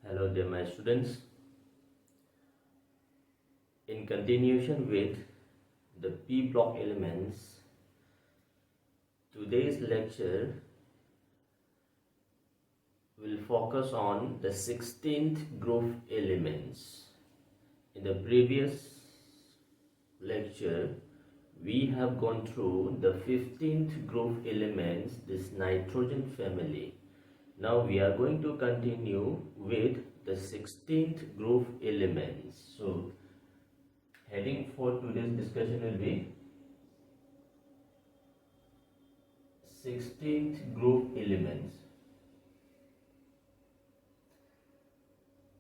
Hello dear my students. In continuation with the P block elements, today's lecture will focus on the 16th group elements. In the previous lecture, we have gone through the 15th group elements, this nitrogen family. Now we are going to continue with the 16th group elements. So heading for today's discussion will be 16th group elements,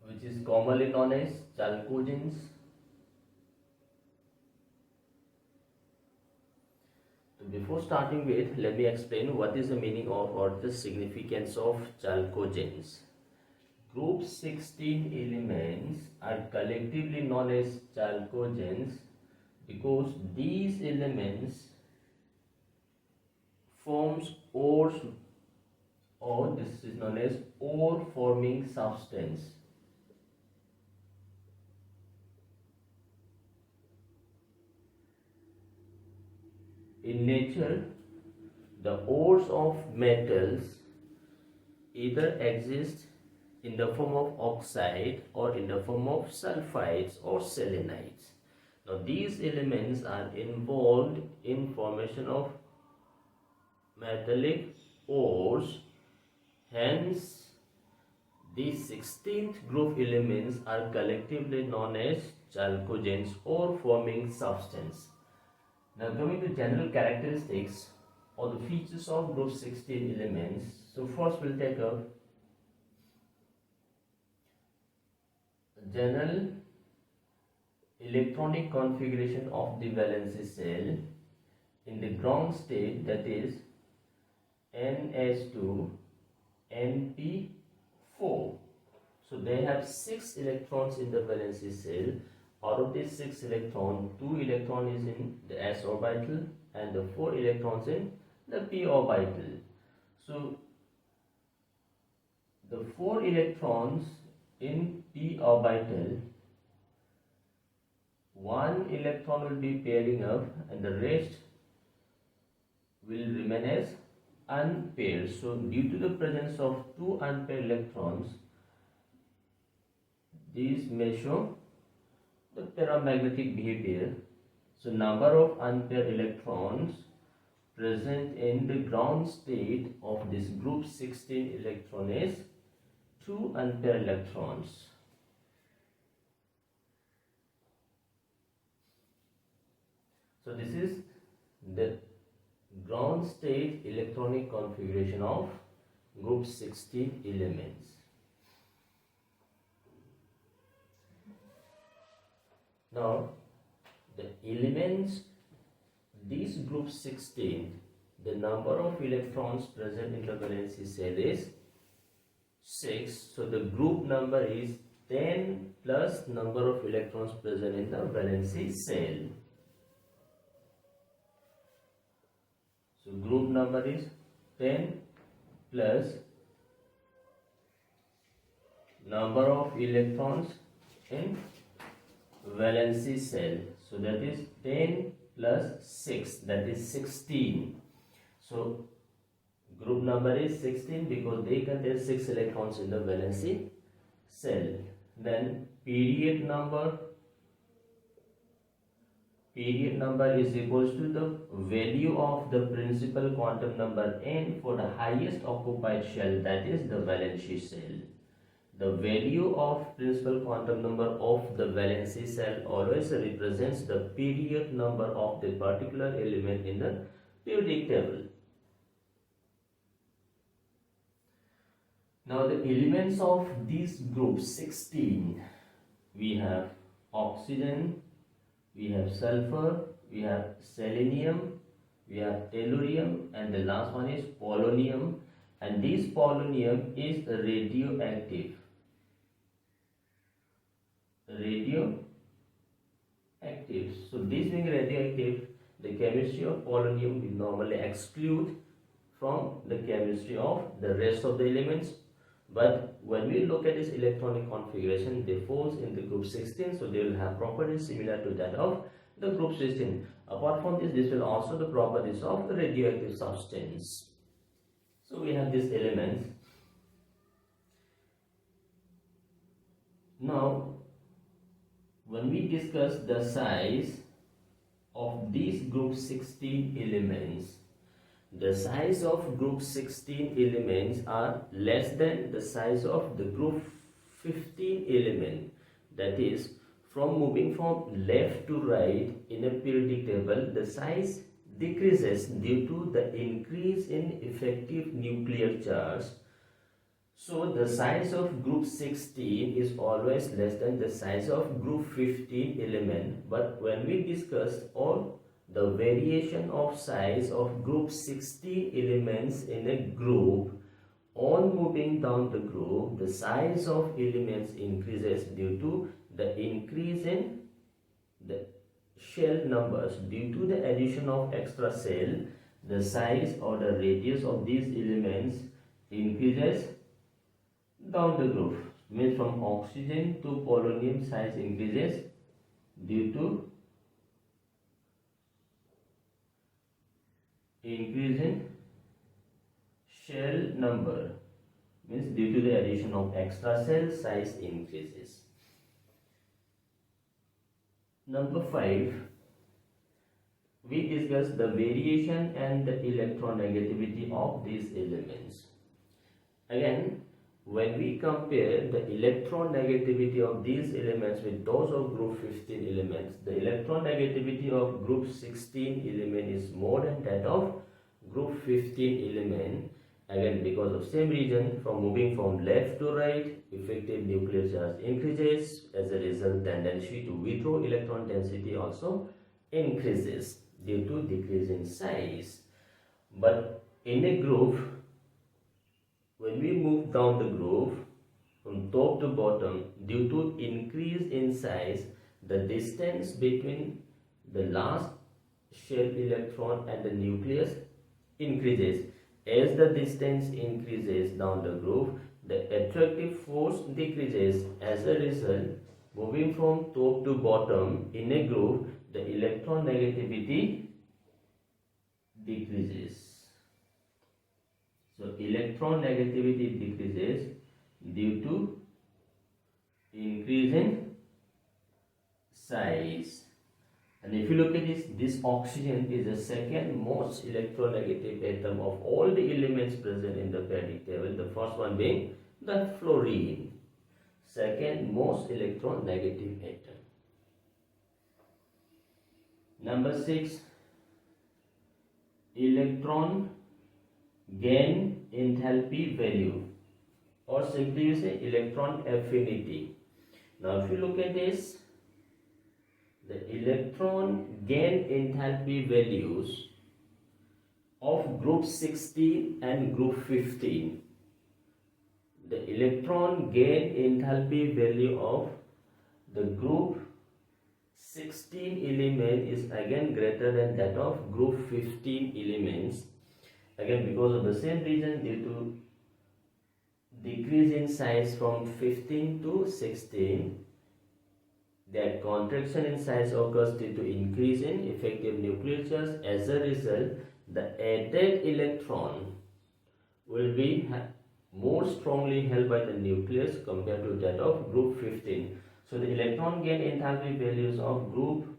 which is commonly known as chalcogens. Before starting with, let me explain what is the meaning of or the significance of chalcogens. Group 16 elements are collectively known as chalcogens because these elements forms ores, or this is known as ore forming substance. In nature, the ores of metals either exist in the form of oxide or in the form of sulfides or selenites. Now these elements are involved in formation of metallic ores, hence these 16th group elements are collectively known as chalcogens or forming substance. Now coming to general characteristics or the features of group 16 elements. So first we'll take up general electronic configuration of the valency cell in the ground state, that is NS2 NP4. So they have 6 electrons in the valency cell. Out of these 6 electrons, 2 electrons is in the s orbital and the 4 electrons in the p orbital. So the 4 electrons in p orbital, 1 electron will be pairing up and the rest will remain as unpaired. So due to the presence of 2 unpaired electrons, these may show the paramagnetic behavior. So number of unpaired electrons present in the ground state of this group 16 electron is 2 unpaired electrons. So this is the ground state electronic configuration of group 16 elements. Now the elements, these group 16, the number of electrons present in the valency cell is 6. So the group number is 10 plus number of electrons present in the valency cell. So group number is 10 plus number of electrons in valency cell. So that is 10 plus 6, that is 16. So group number is 16 because they contain 6 electrons in the valency cell. Then period number is equals to the value of the principal quantum number n for the highest occupied shell, that is the valency cell. The value of principal quantum number of the valency cell always represents the period number of the particular element in the periodic table. Now the elements of this group 16, we have oxygen, we have sulfur, we have selenium, we have tellurium, and the last one is polonium, and this polonium is radioactive. So this being radioactive, the chemistry of polonium we normally exclude from the chemistry of the rest of the elements. But when we look at this electronic configuration, they falls in the group 16, so they will have properties similar to that of the group 16. Apart from this will also the properties of the radioactive substance. So we have these elements. Now, when we discuss the size of these group 16 elements, the size of group 16 elements are less than the size of the group 15 element. That is, from moving from left to right in a periodic table, the size decreases due to the increase in effective nuclear charge. So the size of group 16 is always less than the size of group 15 element. But when we discuss all the variation of size of group 16 elements in a group, on moving down the group, the size of elements increases due to the increase in the shell numbers. Due to the addition of extra shell, the size or the radius of these elements increases down the group. Means from oxygen to polonium, size increases due to increase in shell number. Means due to the addition of extra shell, size increases. Number 5, we discuss the variation and the electronegativity of these elements. Again, when we compare the electronegativity of these elements with those of group 15 elements, the electronegativity of group 16 element is more than that of group 15 element. Again, because of same reason, from moving from left to right, effective nuclear charge increases. As a result, tendency to withdraw electron density also increases due to decrease in size. But in a group, when we move down the group from top to bottom, due to increase in size, the distance between the last shell electron and the nucleus increases. As the distance increases down the group, the attractive force decreases. As a result, moving from top to bottom in a group, the electron negativity decreases. So electron negativity decreases due to increase in size. And if you look at this oxygen is the second most electronegative atom of all the elements present in the periodic table. The first one being the fluorine, second most electronegative atom. Number 6, electron gain enthalpy value, or simply you say electron affinity. Now if you look at this, the electron gain enthalpy values of group 16 and group 15. The electron gain enthalpy value of the group 16 element is again greater than that of group 15 elements. Again, because of the same reason, due to decrease in size from 15 to 16, that contraction in size occurs due to increase in effective nuclear charge. As a result, the added electron will be more strongly held by the nucleus compared to that of group 15. So the electron gain enthalpy values of group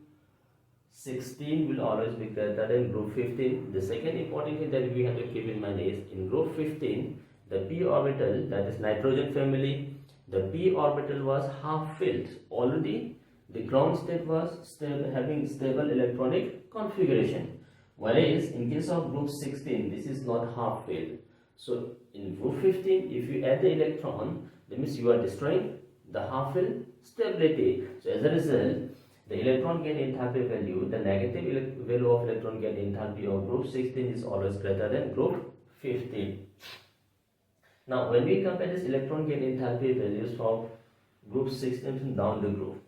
16 will always be greater than group 15. The second important thing that we have to keep in mind is, in group 15, the p orbital, that is nitrogen family, the p orbital was half filled. Already the ground state was having stable electronic configuration. Whereas in case of group 16, this is not half filled. So in group 15, if you add the electron, that means you are destroying the half filled stability. So as a result, the electron gain enthalpy value, the negative value of electron gain enthalpy of group 16 is always greater than group 15. Now when we compare this electron gain enthalpy values from group 16 down the group,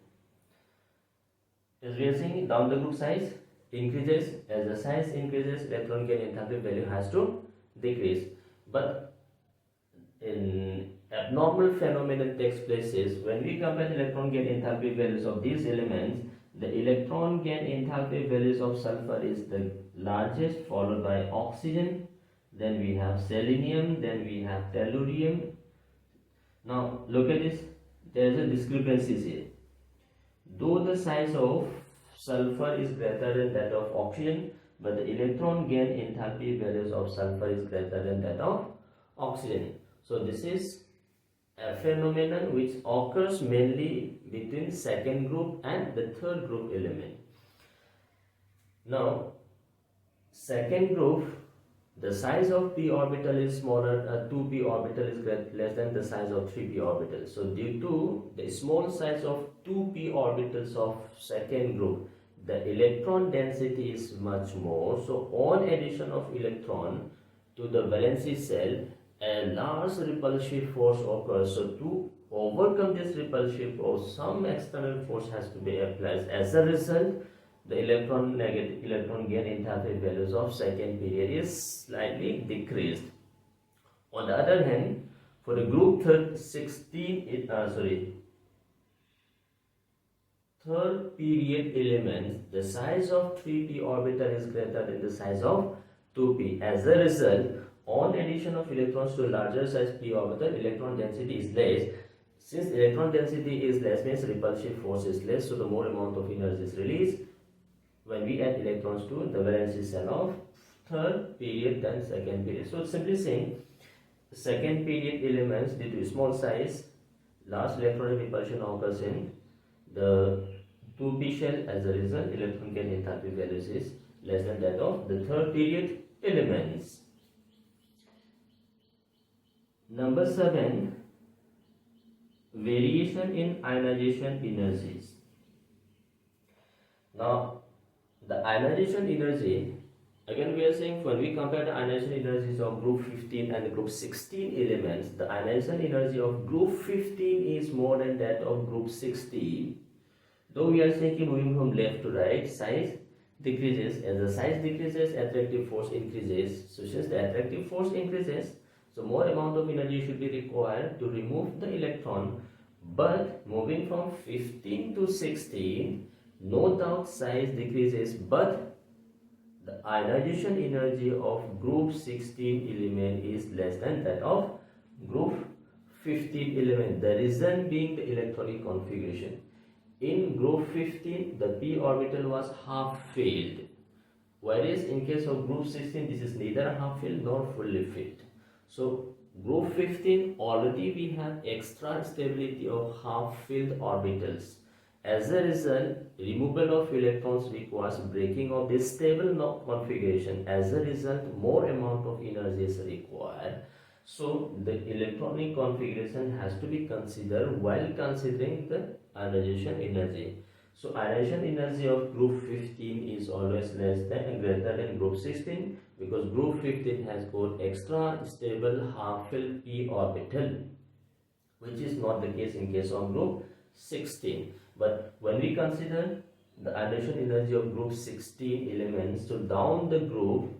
as we are saying, down the group size increases. As the size increases, electron gain enthalpy value has to decrease. But in abnormal phenomenon takes place is when we compare electron gain enthalpy values of these elements, the electron gain enthalpy values of sulfur is the largest, followed by oxygen, then we have selenium, then we have tellurium. Now look at this, there is a discrepancy here. Though the size of sulfur is greater than that of oxygen, but the electron gain enthalpy values of sulfur is greater than that of oxygen. So this is a phenomenon which occurs mainly between second group and the third group element. Now, second group, the size of p orbital is smaller, 2p orbital is less than the size of 3p orbital. So due to the small size of 2p orbitals of second group, the electron density is much more. So on addition of electron to the valency shell, a large repulsive force occurs. So to overcome this repulsive force, some external force has to be applied. As a result, the electron gain enthalpy values of second period is slightly decreased. On the other hand, for the group third period elements, the size of 3p orbital is greater than the size of 2p. As a result, on addition of electrons to a larger size p orbital, electron density is less. Since electron density is less, means repulsive force is less, so the more amount of energy is released when we add electrons to the valency shell of third period than second period. So simply saying, second period elements due to small size, large electron repulsion occurs in the 2p shell. As a result, electron gain enthalpy values is less than that of the third period elements. Number 7, variation in ionization energies. Now, the ionization energy, again we are saying when we compare the ionization energies of group 15 and the group 16 elements, the ionization energy of group 15 is more than that of group 16. Though we are saying moving from left to right, size decreases. As the size decreases, attractive force increases. So since the attractive force increases, so more amount of energy should be required to remove the electron. But moving from 15 to 16, no doubt size decreases, but the ionization energy of group 16 element is less than that of group 15 element. The reason being the electronic configuration. In group 15, the p orbital was half filled, whereas in case of group 16, this is neither half filled nor fully filled. So group 15 already we have extra stability of half filled orbitals. As a result, removal of electrons requires breaking of this stable configuration. As a result, more amount of energy is required. So the electronic configuration has to be considered while considering the ionization energy. So ionization energy of group 15 is always less than and greater than group 16, because group 15 has got extra stable half-filled p orbital, which is not the case in case of group 16. But when we consider the ionization energy of group 16 elements, so down the group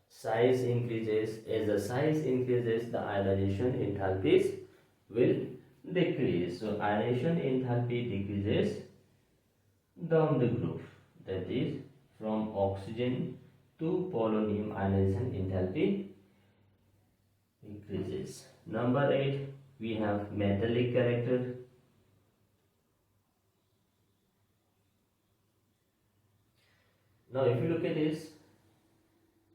size increases. As the size increases, the ionization enthalpies will decrease. So ionization enthalpy decreases down the group, that is from oxygen to polonium, ionization enthalpy increases. Number 8, we have metallic character. Now if you look at this,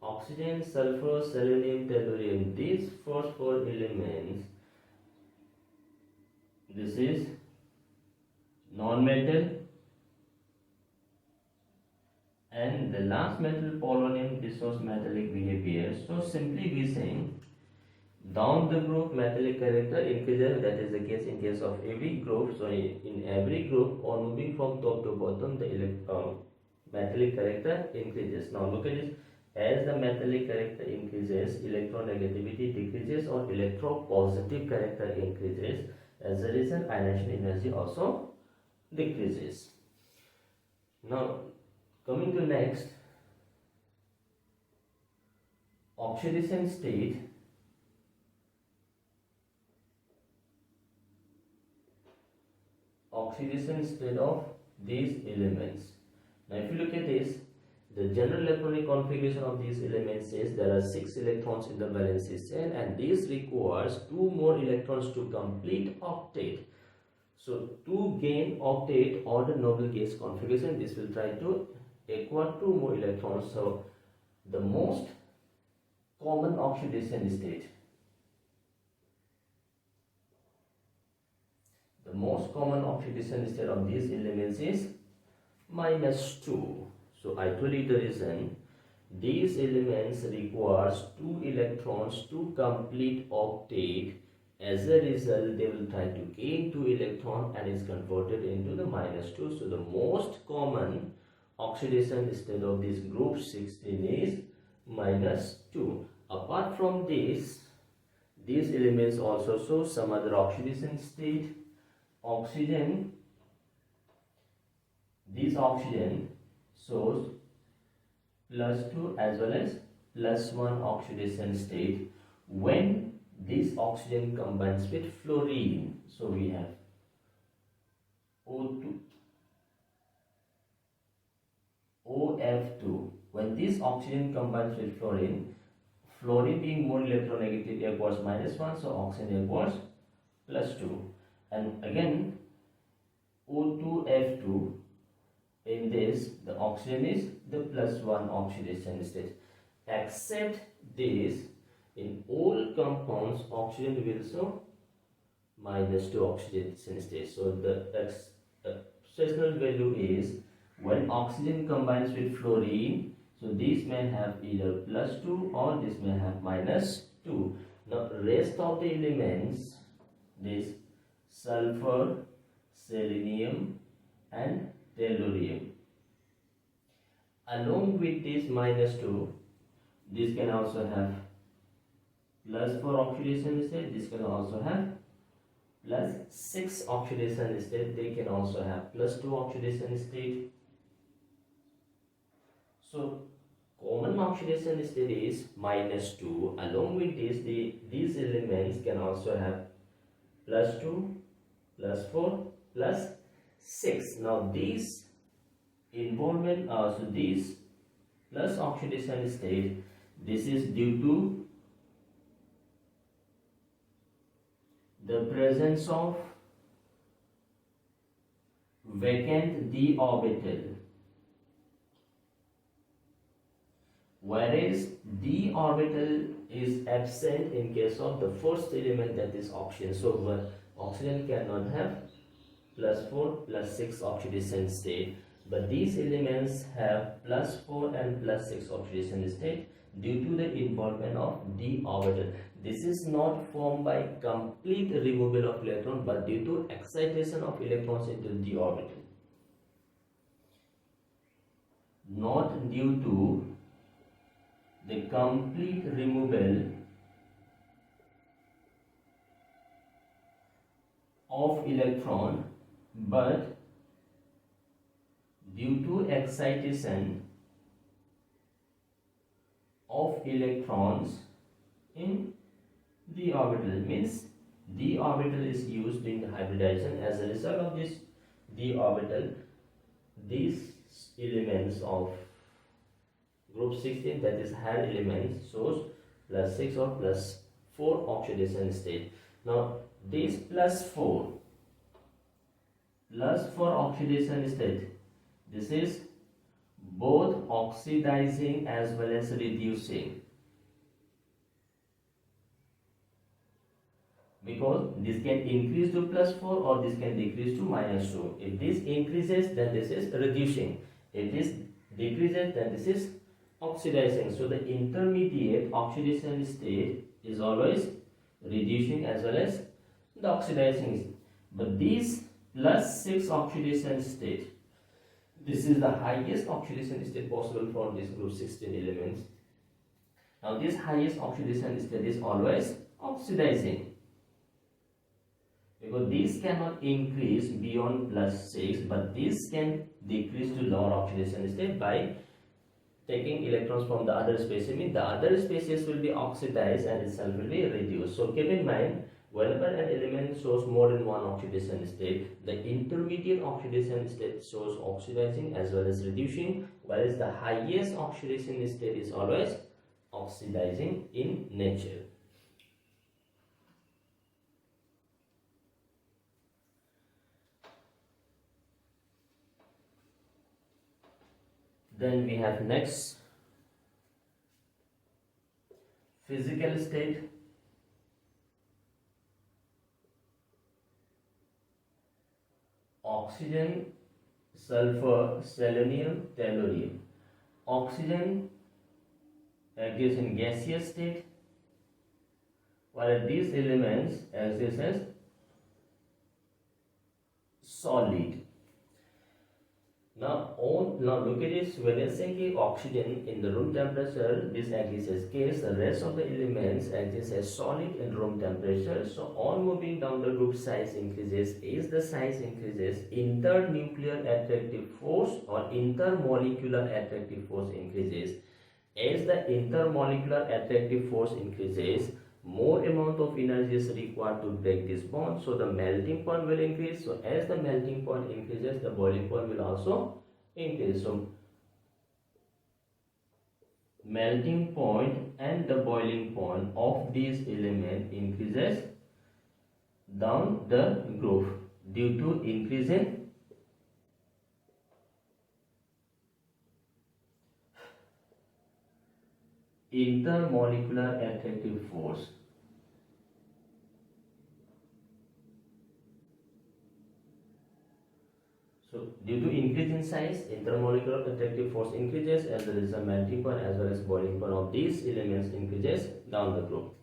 oxygen, sulfur, selenium, tellurium, these first 4 elements, this is non-metal, and the last metal, polonium, this was metallic behavior. So simply we saying down the group metallic character increases. That is the case in case of every group. So in every group, or moving from top to bottom, the metallic character increases. Now look at this. As the metallic character increases, electronegativity decreases or electropositive character increases. As a result, ionization energy also decreases. Now coming to next, oxidation state. oxidation state of these elements. Now if you look at this, the general electronic configuration of these elements is there are 6 electrons in the valency shell, and this requires 2 more electrons to complete octet. So to gain octet or the noble gas configuration, this will try to acquire 2 more electrons. So the most common oxidation state, the most common oxidation state of these elements is -2. So I told you the reason. These elements requires 2 electrons to complete octet. As a result, they will try to gain 2 electrons and is converted into the -2. So the most common oxidation state of this group 16 is -2. Apart from this, these elements also show some other oxidation state. Oxygen, this oxygen shows +2 as well as +1 oxidation state when this oxygen combines with fluorine. So we have O2, OF2. When this oxygen combines with fluorine, fluorine being more electronegative equals -1, so oxygen equals +2. And again O2F2, in this the oxygen is the +1 oxidation state. Except this, in all compounds oxygen will show -2 oxidation state. So the exceptional value is when oxygen combines with fluorine, so this may have either +2 or this may have -2. Now rest of the elements, this sulfur, selenium and tellurium, along with this -2, this can also have +4 oxidation state, this can also have +6 oxidation state, they can also have +2 oxidation state. So common oxidation state is -2. Along with this, these elements can also have +2, +4, +6. Now this involvement, so this plus oxidation state, this is due to the presence of vacant d orbital, whereas d orbital is absent in case of the first element, that is oxygen. So oxygen cannot have +4, +6 oxidation state, but these elements have +4 and +6 oxidation state due to the involvement of d orbital. This is not formed by complete removal of electron, but due to excitation of electrons into d orbital, not due to the complete removal of electron, but due to excitation of electrons in d orbital. Means d orbital is used in hybridization. As a result of this d orbital, these elements of group 16, that is higher elements, shows +6 or +4 oxidation state. Now this +4 oxidation state, this is both oxidizing as well as reducing, because this can increase to +4 or this can decrease to -2. If this increases, then this is reducing. If this decreases, then this is oxidizing. So the intermediate oxidation state is always reducing as well as the oxidizing. But this +6 oxidation state, this is the highest oxidation state possible for this group 16 elements. Now this highest oxidation state is always oxidizing, because this cannot increase beyond +6, but this can decrease to lower oxidation state by taking electrons from the other species. Means the other species will be oxidized and itself will be reduced. So keep in mind, Whenever an element shows more than one oxidation state, the intermediate oxidation state shows oxidizing as well as reducing, whereas the highest oxidation state is always oxidizing in nature. Then we have next physical state. Oxygen, sulfur, selenium, tellurium. Oxygen exists in gaseous state, while these elements exist as solid. Now look at this. When I say oxygen in the room temperature, this exists as gas. The rest of the elements exist as solid in room temperature. So on moving down the group, size increases. As the size increases, internuclear attractive force or intermolecular attractive force increases. As the intermolecular attractive force increases, more amount of energy is required to break this bond, so the melting point will increase. So as the melting point increases, the boiling point will also increase. So melting point and the boiling point of these element increases down the groove due to increase in intermolecular attractive force. So due to increase in size, intermolecular attractive force increases, as there is a melting point as well as boiling point of these elements increases down the group.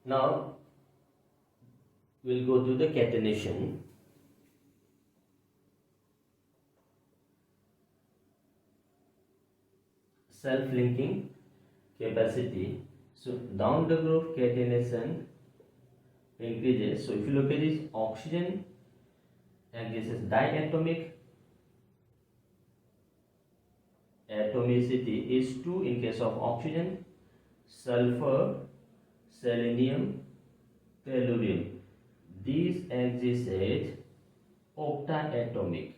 Now we'll go to the catenation. Self-linking capacity. So down the group catenation increases. So if you look at this, oxygen exists as diatomic. Atomicity is 2 in case of oxygen. Sulfur, selenium, tellurium. These exist as octaatomic.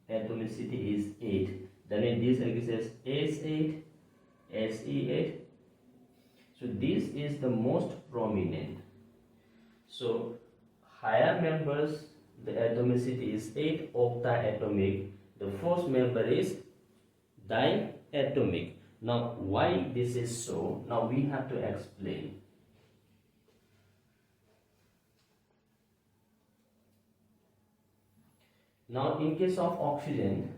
Atomicity is 8. Then this exists as S8, Se8. So this is the most prominent. So higher members, the atomicity is 8, octaatomic. The first member is diatomic. Now why this is so? Now we have to explain. Now in case of oxygen,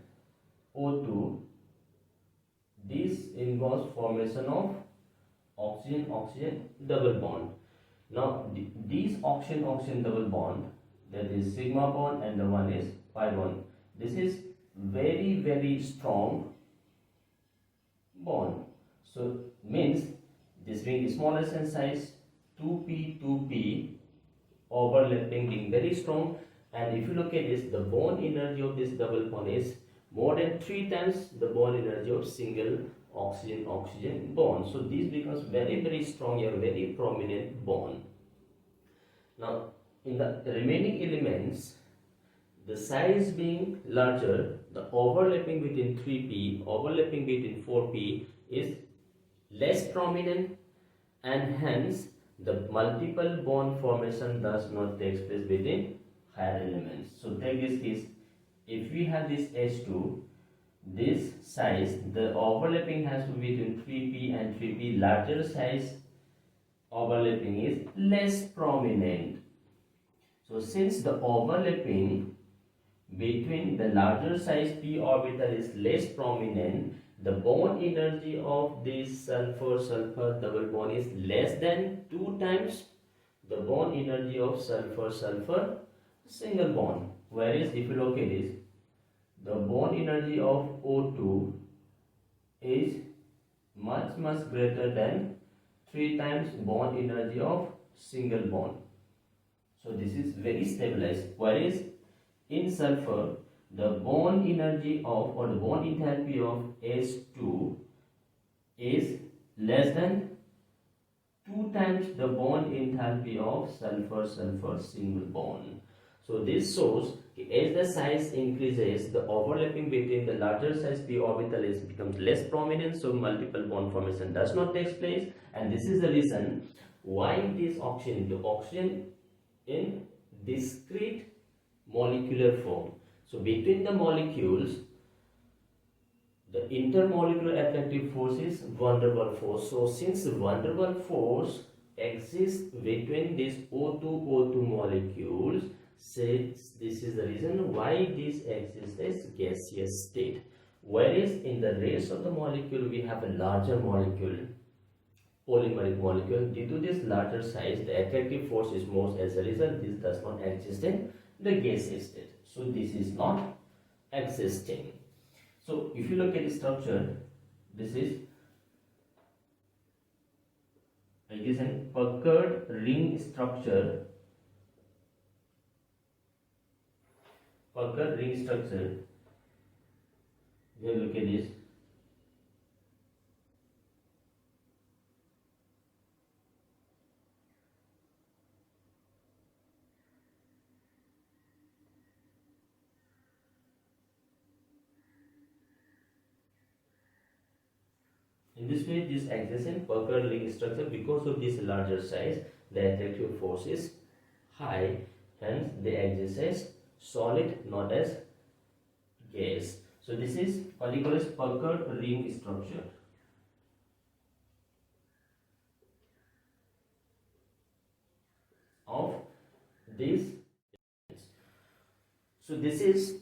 O2, this involves formation of oxygen-oxygen double bond. Now these oxygen-oxygen double bond, that is sigma bond and the one is pi bond. This is very strong bond. So means this being smallest in size, 2p overlapping being very strong, and if you look at this, the bond energy of this double bond is more than 3 times the bond energy of single oxygen-oxygen bond. So this becomes very strong, a very prominent bond. Now in the remaining elements, the size being larger, the overlapping between 3p, overlapping between 4p is less prominent, and hence the multiple bond formation does not take place between higher elements. So take this case, if we have this H2, this size, the overlapping has to be between 3p and 3p, larger size overlapping is less prominent. So since the overlapping between the larger size p orbital is less prominent, the bond energy of this sulfur-sulfur double bond is less than 2 times the bond energy of sulfur-sulfur single bond. Whereas if you look at this, the bond energy of O2 is much greater than 3 times bond energy of single bond. So this is very stabilized. Whereas in sulfur, the bond energy of, or the bond enthalpy of S2 is less than 2 times the bond enthalpy of sulfur-sulfur single bond. So this shows as the size increases, the overlapping between the larger size p orbital becomes less prominent, so multiple bond formation does not take place, and this is the reason why this oxygen in discrete molecular form. So between the molecules, the intermolecular attractive force is van der Waals force. So since van der Waals force exists between these O2 O2 molecules, since this is the reason why this exists as gaseous state. Whereas in the rest of the molecule we have a larger molecule, polymeric molecule. Due to this larger size, the attractive force is more. As a result, this does not exist in the gaseous state. So this is not existing. So if you look at the structure, this is it is an puckered ring structure. Puckered ring structure. If you look at this, in this way, this exists in puckered ring structure. Because of this larger size, the attractive force is high, hence they exist as solid, not as gas. So this is called as puckered ring structure. Of this, so this is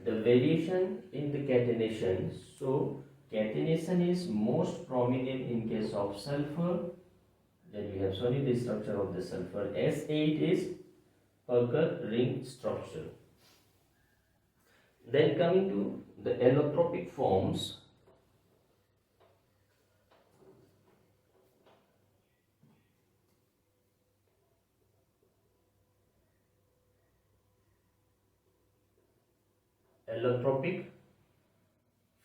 the variation in the catenation. So catenation is most prominent in case of sulfur. Then we have shown you the structure of the sulfur. S8 is puckered ring structure. Then coming to the allotropic forms. Allotropic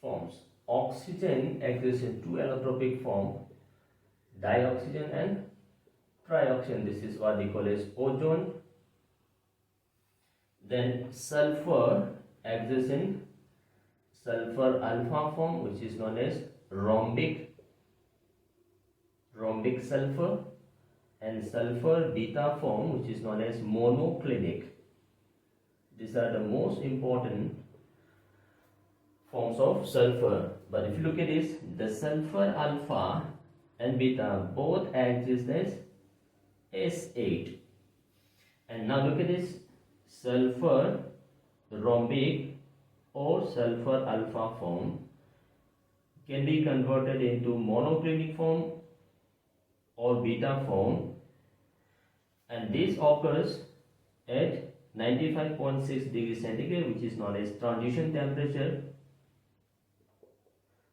forms. Oxygen exists in two allotropic forms, dioxygen and trioxygen. This is what we call as ozone. Then sulfur exists in sulfur alpha form, which is known as rhombic sulfur, and sulfur beta form, which is known as monoclinic. These are the most important forms of sulfur. But if you look at this, the sulfur alpha and beta both exist as S8. And now look at this, sulfur rhombic or sulfur alpha form can be converted into monoclinic form or beta form, and this occurs at 95.6 degrees centigrade, which is known as transition temperature.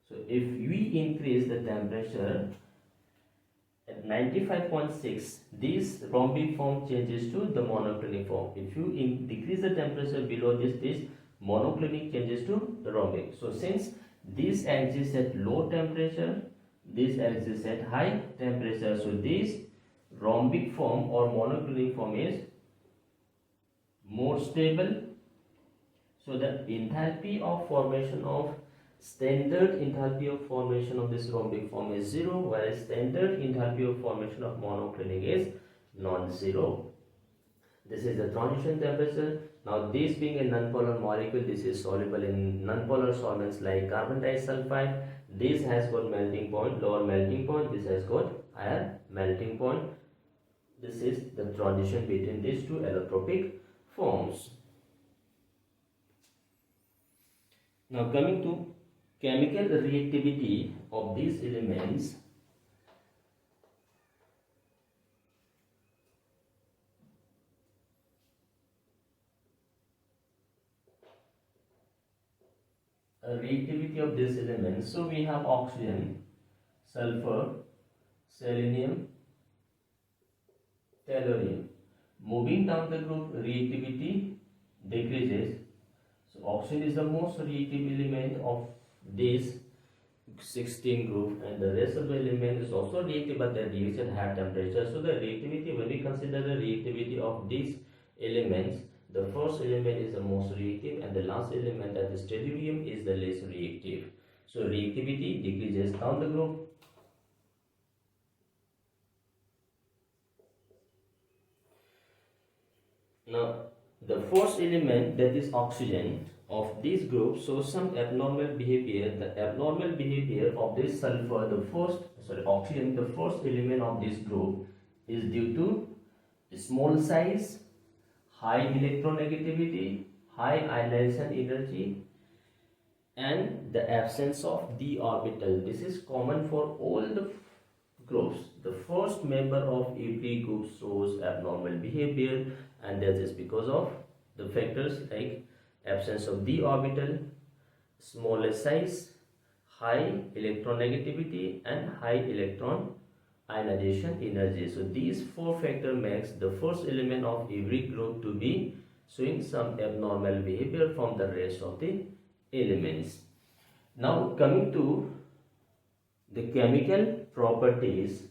So if we increase the temperature at 95.6, this rhombic form changes to the monoclinic form. If you decrease the temperature below this monoclinic changes to the rhombic. So since this exists at low temperature, this exists at high temperature, so this rhombic form or monoclinic form is more stable. So the enthalpy of formation of standard enthalpy of formation of this rhombic form is 0, whereas standard enthalpy of formation of monoclinic is non-zero. This is the transition temperature. Now this being a nonpolar molecule, this is soluble in nonpolar solvents like carbon disulfide. This has got melting point, lower melting point. This has got higher melting point. This is the transition between these two allotropic forms. Now coming to chemical reactivity of these elements. Reactivity of these elements. So we have oxygen, sulfur, selenium, tellurium. Moving down the group, reactivity decreases. So oxygen is the most reactive element of this 16 group, and the rest of the element is also reactive, but the reaction high temperature. So the reactivity, when we consider the reactivity of these elements, the first element is the most reactive and the last element, that is tellurium, is the less reactive. So reactivity decreases down the group. Now, the first element, that is oxygen, of this group shows some abnormal behavior. The abnormal behavior of this sulfur, oxygen, the first element of this group, is due to small size, high electronegativity, high ionization energy, and the absence of d orbital. This is common for all the groups. The first member of every group shows abnormal behavior, and that is because of the factors like absence of d orbital, smaller size, high electronegativity, and high electron ionization energy. So these four factors makes the first element of every group to be showing some abnormal behavior from the rest of the elements. Now coming to the chemical properties